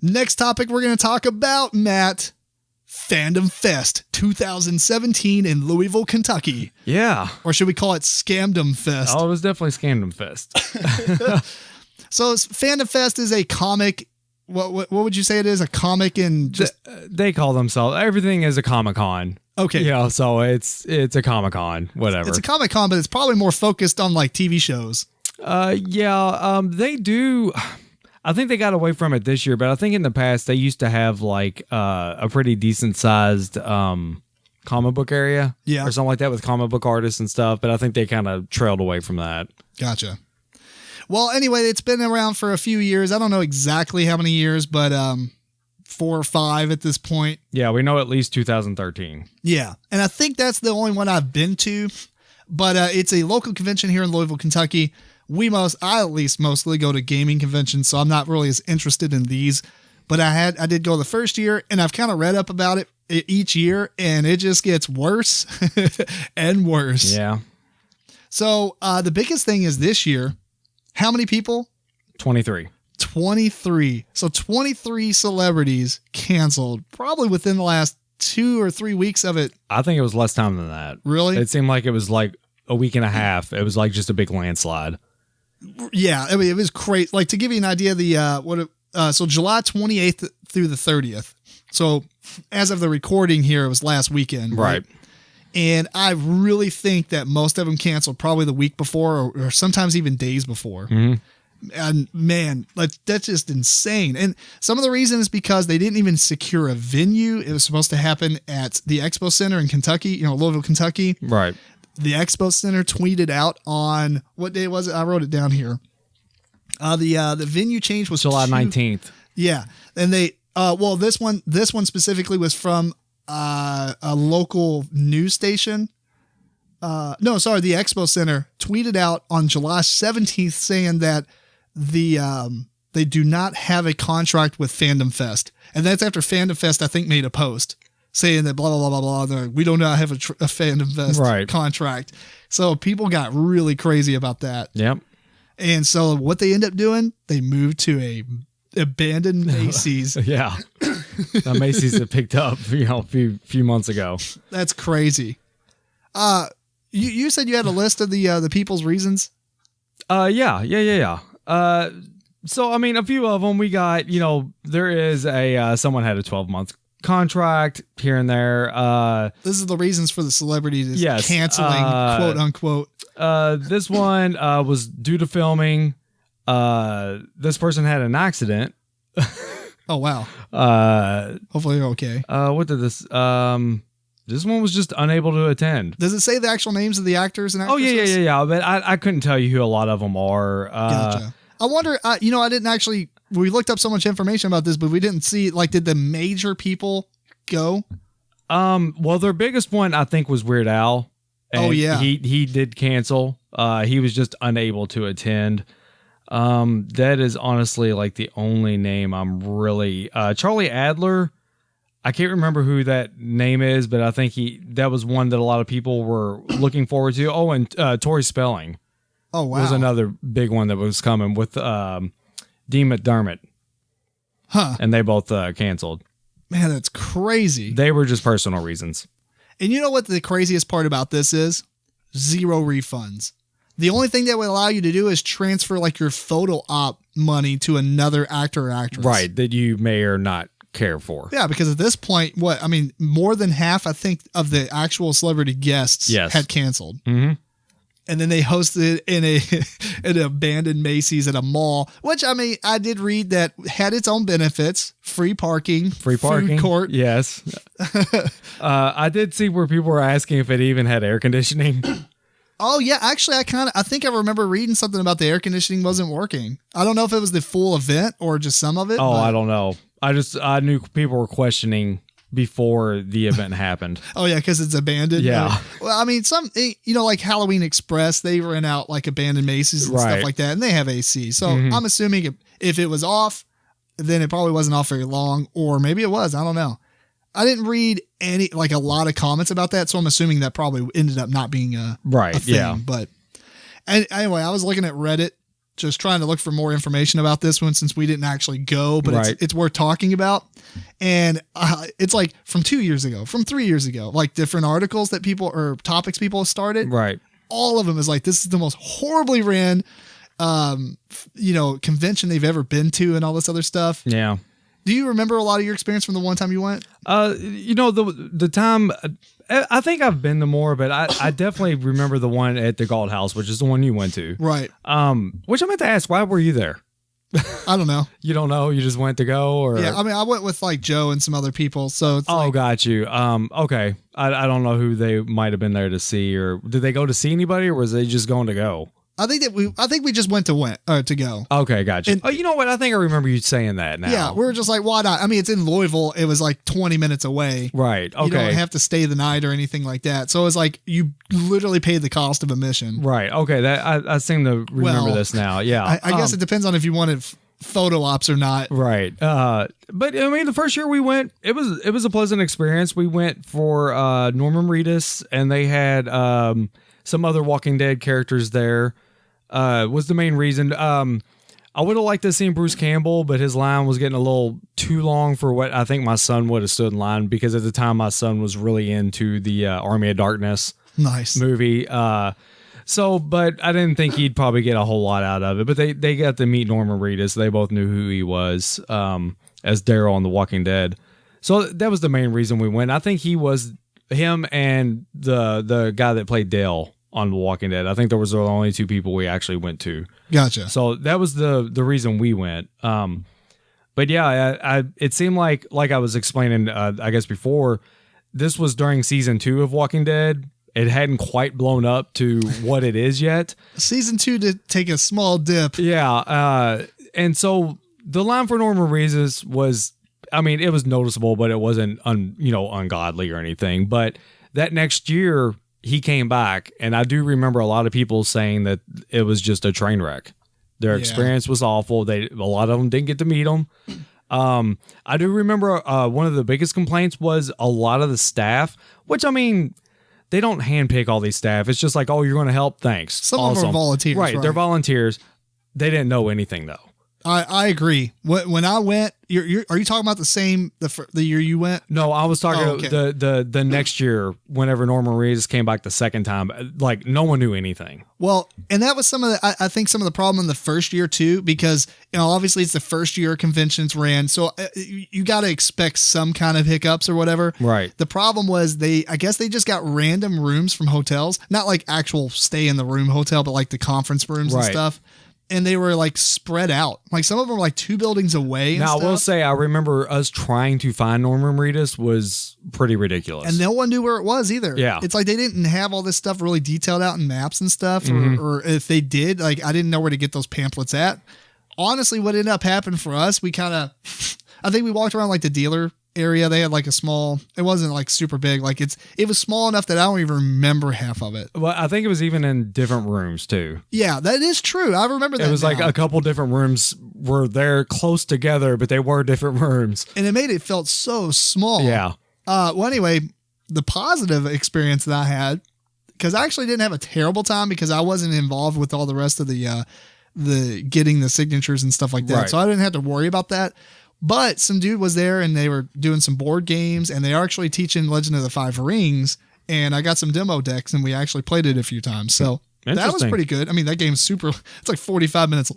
Next topic we're going to talk about, Matt, Fandomfest 2017 in Louisville, Kentucky. Yeah. Or should we call it Scamdomfest? Oh, it was definitely Scamdomfest. So Fandomfest is a comic. What would you say it is? A comic and just they call themselves, everything is a Comic-Con. Okay. Yeah, so it's a Comic-Con, whatever. It's a Comic-Con, but it's probably more focused on like TV shows. They do. I think they got away from it this year, but I think in the past they used to have like a pretty decent sized comic book area, or something like that with comic book artists and stuff. But I think they kind of trailed away from that. Gotcha. Well, anyway, it's been around for a few years. I don't know exactly how many years, but 4 or 5 at this point. Yeah, we know at least 2013. Yeah, and I think that's the only one I've been to. But it's a local convention here in Louisville, Kentucky. I at least mostly go to gaming conventions, so I'm not really as interested in these. But I did go the first year, and I've kind of read up about it each year, and it just gets worse and worse. Yeah. So the biggest thing is this year, how many people? 23. 23. So 23 celebrities canceled, probably within the last 2 or 3 weeks of it. I think it was less time than that. Really? It seemed like it was like a week and a half. It was like just a big landslide. Yeah, I mean, it was crazy. Like, to give you an idea, so July 28th through the 30th. So as of the recording here, it was last weekend. Right. And I really think that most of them canceled probably the week before or sometimes even days before. Mm-hmm. And man, that's just insane. And some of the reason is because they didn't even secure a venue. It was supposed to happen at the Expo Center in Kentucky, Louisville, Kentucky. Right. The Expo Center tweeted out on, what day was it? I wrote it down here. The venue change was July 19th. Yeah. And they, this one specifically was from a local news station. The Expo Center tweeted out on July 17th saying that they do not have a contract with Fandomfest. And that's after Fandomfest, I think, made a post saying that blah, blah, blah, blah, blah. We do not have a Fandomfest contract. So people got really crazy about that. Yep. And so what they end up doing, they moved to a abandoned Macy's. Yeah. Macy's had picked up, a few months ago. That's crazy. You said you had a list of the people's reasons? Yeah. So, I mean, a few of them we got, there is someone had a 12-month contract here and there. This is the reasons for the celebrities canceling, quote unquote. This one was due to filming. This person had an accident. Oh, wow. Hopefully they're okay. What did this... This one was just unable to attend. Does it say the actual names of the actors and actresses? Oh, yeah. But I couldn't tell you who a lot of them are. Gotcha. I wonder, I didn't actually, we looked up so much information about this, but we didn't see, did the major people go? Well, their biggest one, I think, was Weird Al. And he did cancel. He was just unable to attend. That is honestly the only name I'm really, Charlie Adler. I can't remember who that name is, but I think that was one that a lot of people were looking forward to. Oh, and Tori Spelling. Oh, wow. Was another big one that was coming with Dean McDermott. Huh. And they both canceled. Man, that's crazy. They were just personal reasons. And you know what the craziest part about this is? 0 refunds. The only thing that would allow you to do is transfer your photo op money to another actor or actress. Right, that you may or not care for. Yeah, because at this point, more than half, I think, of the actual celebrity guests had canceled. Mm-hmm. And then they hosted in an abandoned Macy's at a mall, which, I did read that had its own benefits. Free parking. Food court. Yes. I did see where people were asking if it even had air conditioning. Oh, yeah. Actually, I think I remember reading something about the air conditioning wasn't working. I don't know if it was the full event or just some of it. Oh, I don't know. I knew people were questioning before the event happened. Oh, yeah, because it's abandoned? Yeah. Some, like Halloween Express, they rent out abandoned Macy's and stuff like that, and they have AC. So I'm assuming if it was off, then it probably wasn't off very long, or maybe it was. I don't know. I didn't read a lot of comments about that, so I'm assuming that probably ended up not being a thing. Yeah. But anyway, I was looking at Reddit, just trying to look for more information about this one since we didn't actually go, but it's worth talking about. And it's like from 2 years ago, from 3 years ago, like different articles that people or topics people have started. Right. All of them is like, this is the most horribly ran, convention they've ever been to and all this other stuff. Yeah. Do you remember a lot of your experience from the one time you went? The time, I think I've been to more, but I definitely remember the one at the Galt House, which is the one you went to. Right. Which I meant to ask, why were you there? I don't know. You don't know? You just went to go? Or yeah, I mean, I went with like Joe and some other people, so it's got you. Okay. I don't know who they might have been there to see, or did they go to see anybody, or was they just going to go? I think we just went to go. Okay, gotcha. And, you know what? I think I remember you saying that now. Yeah, we were just like, why not? I mean, it's in Louisville. It was like 20 minutes away. Right. Okay. You don't have to stay the night or anything like that. So it was like you literally paid the cost of admission. Right. Okay. That I seem to remember this now. Yeah. I guess it depends on if you wanted photo ops or not. Right. But I mean, the first year we went, it was a pleasant experience. We went for Norman Reedus, and they had some other Walking Dead characters there. Was the main reason. I would have liked to see Bruce Campbell, but his line was getting a little too long for what I think my son would have stood in line, because at the time my son was really into the Army of Darkness movie. But I didn't think he'd probably get a whole lot out of it. But they got to meet Norman Reedus. They both knew who he was as Daryl on The Walking Dead. So that was the main reason we went. I think him and the guy that played Dale on The Walking Dead. I think there was the only two people we actually went to. Gotcha. So that was the reason we went. But yeah, it seemed like I was explaining, I guess before, this was during season 2 of Walking Dead. It hadn't quite blown up to what it is yet. Season 2 did take a small dip. Yeah. And so the line for Norman Reedus was, I mean, it was noticeable, but it wasn't ungodly or anything. But that next year, he came back, and I do remember a lot of people saying that it was just a train wreck. Their experience was awful. A lot of them didn't get to meet him. I do remember one of the biggest complaints was a lot of the staff, which, I mean, they don't handpick all these staff. It's just like, oh, you're going to help? Thanks. Some of them are volunteers. Right. They're volunteers. They didn't know anything, though. I agree. When I went, are you talking about the year you went? No, I was talking the next year, whenever Norman Reedus came back the second time. Like, no one knew anything. Well, and that was I think some of the problem in the first year too, because obviously it's the first year conventions ran, so you got to expect some kind of hiccups or whatever. Right. The problem was I guess they just got random rooms from hotels, not like actual stay in the room hotel, but like the conference rooms and stuff. And they were like spread out. Like some of them were like 2 buildings away. Now, I will say, I remember us trying to find Norman Reedus was pretty ridiculous. And no one knew where it was either. Yeah. It's like they didn't have all this stuff really detailed out in maps and stuff. Or if they did, like I didn't know where to get those pamphlets at. Honestly, what ended up happening for us, I think we walked around like the dealer area. They had like a small, it wasn't like super big. Like it was small enough that I don't even remember half of it. Well, I think it was even in different rooms too. Yeah, that is true. I remember that. It was like a couple different rooms were there close together, but they were different rooms. And it made it felt so small. Yeah. Well, anyway, the positive experience that I had, because I actually didn't have a terrible time because I wasn't involved with all the rest of the getting the signatures and stuff like that. Right. So I didn't have to worry about that. But some dude was there, and they were doing some board games, and they are actually teaching Legend of the Five Rings, and I got some demo decks, and we actually played it a few times. So that was pretty good. I mean, that game's it's like 45 minutes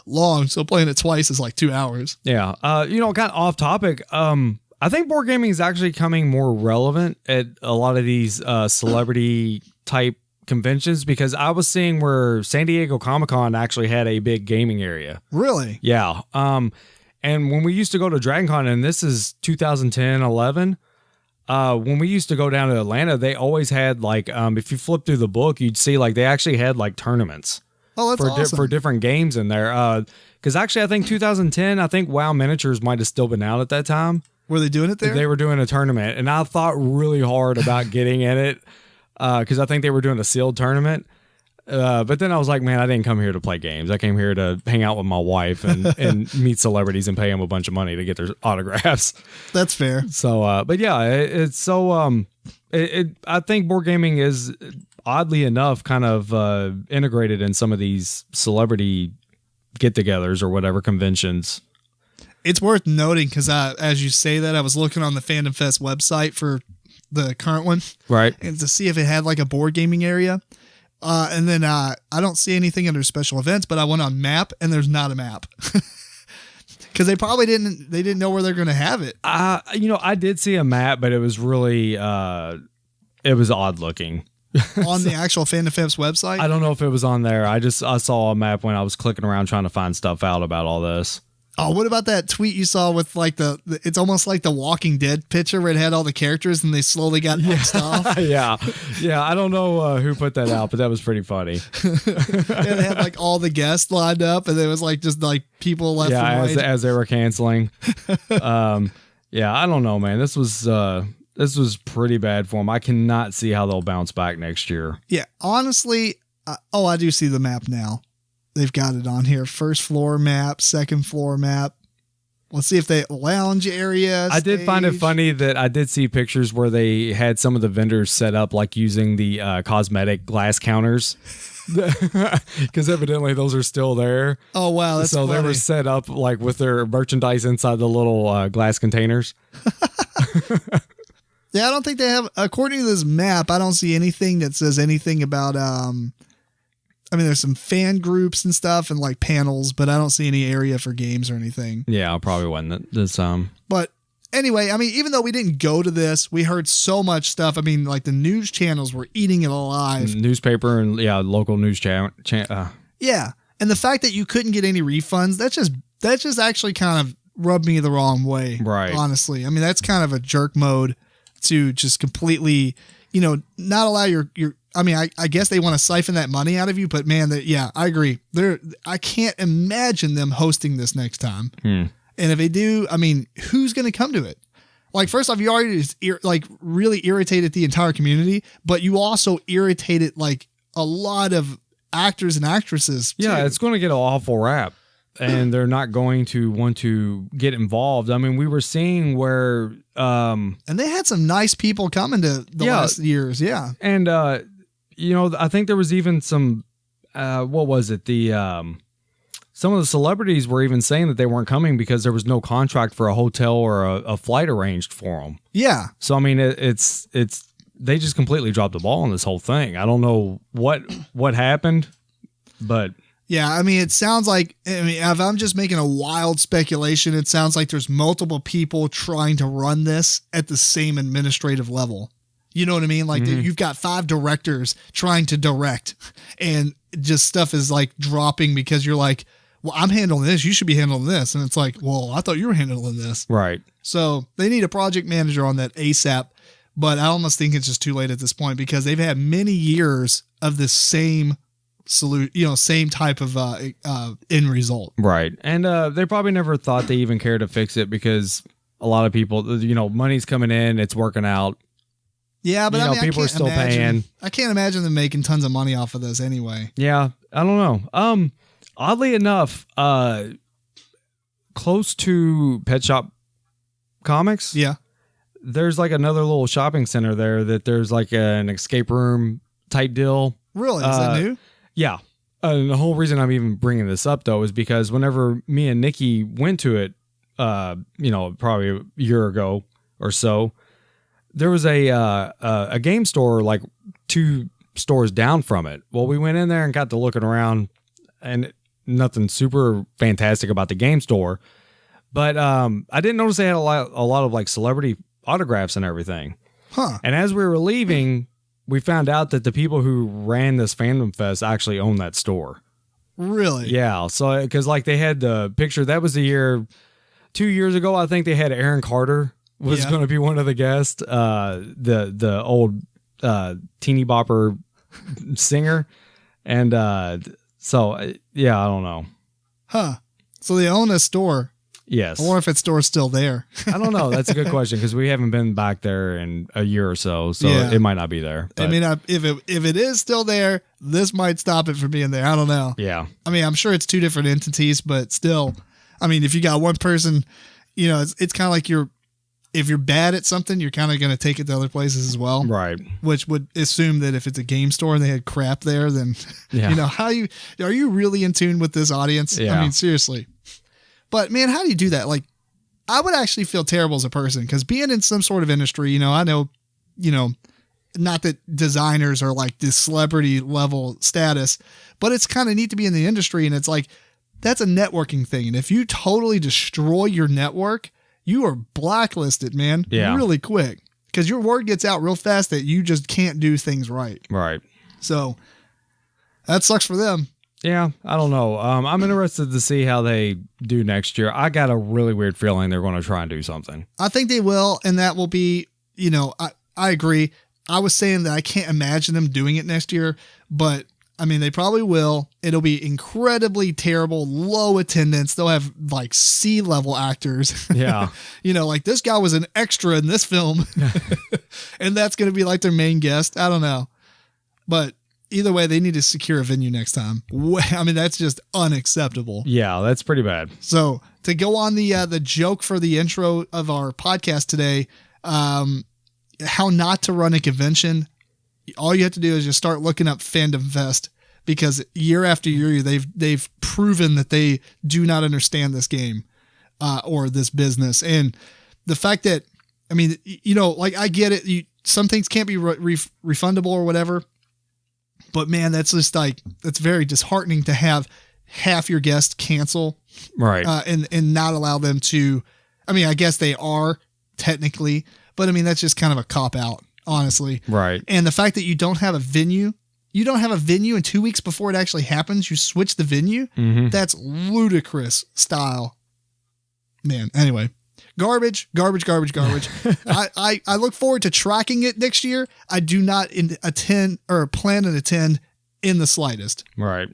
long, so playing it twice is like 2 hours. Yeah. Kind of off topic. I think board gaming is actually coming more relevant at a lot of these celebrity type conventions, because I was seeing where San Diego Comic-Con actually had a big gaming area. Really? Yeah. And when we used to go to DragonCon, and this is 2010, 11, when we used to go down to Atlanta, they always had like, if you flip through the book, you'd see like they actually had like tournaments. Oh, that's awesome. For different games in there. Because actually, I think 2010, I think WoW Miniatures might have still been out at that time. Were they doing it there? They were doing a tournament, and I thought really hard about getting in it because I think they were doing a sealed tournament. But then I was like, man, I didn't come here to play games. I came here to hang out with my wife and meet celebrities and pay them a bunch of money to get their autographs. That's fair. So, but yeah, it's so, I think board gaming is oddly enough kind of integrated in some of these celebrity get-togethers or whatever conventions. It's worth noting because as you say that, I was looking on the Fandomfest website for the current one, right, and to see if it had like a board gaming area. And then I don't see anything under special events, but I went on map and there's not a map because they probably didn't know where they're going to have it. I did see a map, but it was really it was odd looking. On the actual Fandomfest website? I don't know if it was on there. I saw a map when I was clicking around trying to find stuff out about all this. Oh, what about that tweet you saw with like it's almost like the Walking Dead picture where it had all the characters and they slowly got X'd off? Yeah. I don't know who put that out, but that was pretty funny. It had like all the guests lined up and there was like just like people left and right. as they were canceling. I don't know, man. This was pretty bad for them. I cannot see how they'll bounce back next year. Yeah, honestly, I do see the map now. They've got it on here. First floor map, second floor map. Let's see if they lounge area. I did find it funny that I did see pictures where they had some of the vendors set up like using the cosmetic glass counters. Because evidently those are still there. Oh, wow. That's so funny. They were set up like with their merchandise inside the little glass containers. Yeah, I don't think they have, according to this map, I don't see anything that says anything about, there's some fan groups and stuff and like panels, but I don't see any area for games or anything. Yeah, probably wasn't this. But anyway, even though we didn't go to this, we heard so much stuff. Like the news channels were eating it alive. Newspaper and local news channel. Yeah. And the fact that you couldn't get any refunds, that just actually kind of rubbed me the wrong way. Right. Honestly. That's kind of a jerk mode to just completely, not allow your I guess they want to siphon that money out of you, but man, I agree. I can't imagine them hosting this next time. And if they do, who's going to come to it? Like, first off, you already really irritated the entire community, but you also irritated like a lot of actors and actresses. Too. Yeah, it's going to get an awful rap. And they're not going to want to get involved. We were seeing where... and they had some nice people coming to the last years, yeah. And, I think there was even some... what was it? Some of the celebrities were even saying that they weren't coming because there was no contract for a hotel or a flight arranged for them. Yeah. So, it's they just completely dropped the ball on this whole thing. I don't know what happened, but... Yeah, it sounds like, if I'm just making a wild speculation, it sounds like there's multiple people trying to run this at the same administrative level. You know what I mean? Like you've got 5 directors trying to direct and just stuff is like dropping because you're like, well, I'm handling this. You should be handling this. And it's like, well, I thought you were handling this. Right. So they need a project manager on that ASAP. But I almost think it's just too late at this point because they've had many years of the same same type of end result. Right. And they probably never thought they even cared to fix it because a lot of people, money's coming in, it's working out. Yeah, but people are still paying. I can't imagine them making tons of money off of this anyway. Yeah, I don't know. Oddly enough, close to Pet Shop Comics, yeah, there's like another little shopping center there that there's like an escape room type deal. Really? Is that new? Yeah. The whole reason I'm even bringing this up, though, is because whenever me and Nikki went to it, probably a year ago or so, there was a game store like 2 stores down from it. Well, we went in there and got to looking around, and nothing super fantastic about the game store, but I didn't notice they had a lot of like celebrity autographs and everything. Huh. And as we were leaving, we found out that the people who ran this Fandomfest actually own that store. Really? Yeah. So, because like they had the picture, that was the year, 2 years ago, I think they had Aaron Carter was going to be one of the guests, the old teeny bopper singer. And so, I don't know. Huh. So they own a store. Yes. I wonder if that store's still there. I don't know. That's a good question because we haven't been back there in a year or so, so it might not be there. But. If it is still there, this might stop it from being there. I don't know. Yeah. I'm sure it's 2 different entities, but still, if you got one person, it's kind of like if you're bad at something, you're kind of going to take it to other places as well. Right. Which would assume that if it's a game store and they had crap there, then, you know, are you really in tune with this audience? Yeah. I mean, seriously. But man, how do you do that? Like, I would actually feel terrible as a person because being in some sort of industry, you know, I know, you know, not that designers are like this celebrity level status, but it's kind of neat to be in the industry. And it's like, that's a networking thing. And if you totally destroy your network, you are blacklisted, man. Yeah. Really quick. Because your word gets out real fast that you just can't do things right. Right. So that sucks for them. Yeah, I don't know. I'm interested to see how they do next year. I got a really weird feeling they're going to try and do something. I think they will. And that will be, you know, I agree. I was saying that I can't imagine them doing it next year, but I mean, they probably will. It'll be incredibly terrible, low attendance. They'll have like C-level actors. Yeah. You know, like this guy was an extra in this film and that's going to be like their main guest. I don't know. But either way, they need to secure a venue next time. I mean, that's just unacceptable. Yeah, that's pretty bad. So to go on the joke for the intro of our podcast today, how not to run a convention. All you have to do is just start looking up Fandomfest because year after year, they've proven that they do not understand this game, or this business. And the fact that, I mean, you know, like I get it. Some things can't be refundable or whatever, but man, that's just like, that's very disheartening to have half your guests cancel. Right. And not allow them to, I mean, I guess they are technically, but I mean, that's just kind of a cop out. Honestly. Right. And the fact that you don't have a venue, and 2 weeks before it actually happens, you switch the venue. Mm-hmm. That's ludicrous style. Man. Anyway, garbage. I look forward to tracking it next year. I do not attend or plan to attend in the slightest. Right.